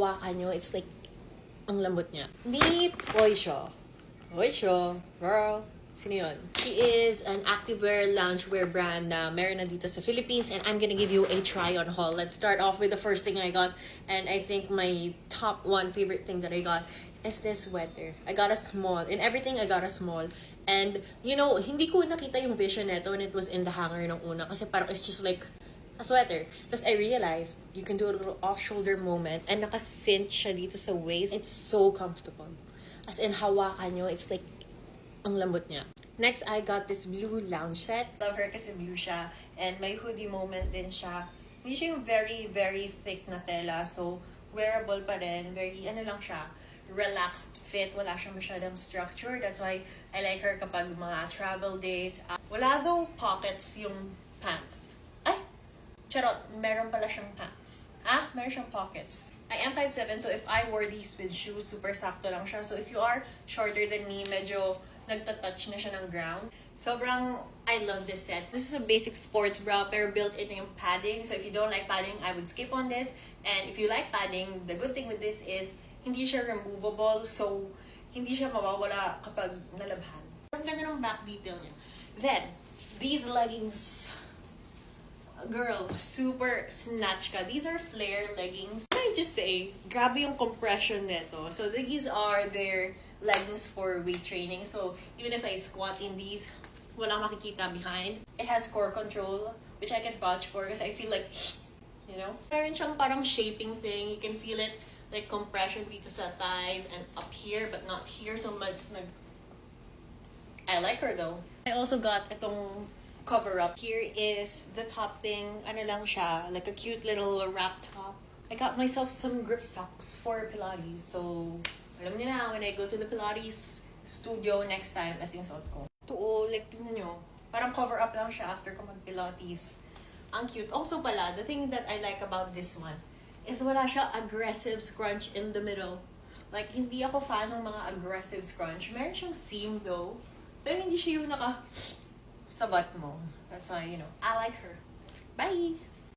Hawakan nyo, it's like, ang lambot niya. Meet Oysho. Oysho, girl. Sino yun? She is an activewear loungewear brand na meron na dito sa Philippines, and I'm gonna give you a try-on haul. Let's start off with the first thing I got, and I think my top one favorite thing that I got is this sweater. I got a small. In everything, I got a small. And, you know, hindi ko nakita yung vision nito when it was in the hanger nung una, kasi parang it's just like a sweater. Tapos I realized you can do a little off-shoulder moment, and naka-cinch siya dito sa waist. It's so comfortable. As in, hawakan nyo, it's like, ang lambot niya. Next, I got this blue lounge set. Love her kasi blue siya. And may hoodie moment din siya. Hindi siya yung very, very thick na tela. So, wearable pa rin. Very, ano lang siya, relaxed fit. Wala siyang masyadong structure. That's why I like her kapag mga travel days. Wala daw pockets yung pants. Ay! Charot, meron pala siyang pants. Meron siyang pockets. I am 5'7", so if I wore these with shoes, super sakto lang siya. So if you are shorter than me, medyo nagtatouch na siya ng ground. Sobrang, I love this set. This is a basic sports bra, pero built in yung padding. So if you don't like padding, I would skip on this. And if you like padding, the good thing with this is, hindi siya removable. So, hindi siya mawawala kapag nalabhan. Ang ganda ng back detail niya. Then, these leggings, girl, super snatch ka. These are flare leggings. Can I just say, grabe yung compression nito. So these are their leggings for weight training. So even if I squat in these, walang makikita behind. It has core control, which I can vouch for because I feel like, you know, meron siyang parang shaping thing. You can feel it like compression dito sa thighs and up here, but not here so much. I like her though. I also got itong cover up. Here is the top thing. Ano lang siya, like a cute little wrap top. I got myself some grip socks for Pilates. So, alam niyo na, when I go to the Pilates studio next time, ito yung suot ko. Ito, like, tingnan nyo. Parang cover up lang siya after ko mag-Pilates. Ang cute. Also pala, the thing that I like about this one is wala siya aggressive scrunch in the middle. Like, hindi ako fan ng mga aggressive scrunch. Meron siyang seam though, pero hindi siya yung sabat mo. That's why, you know, I like her. Bye!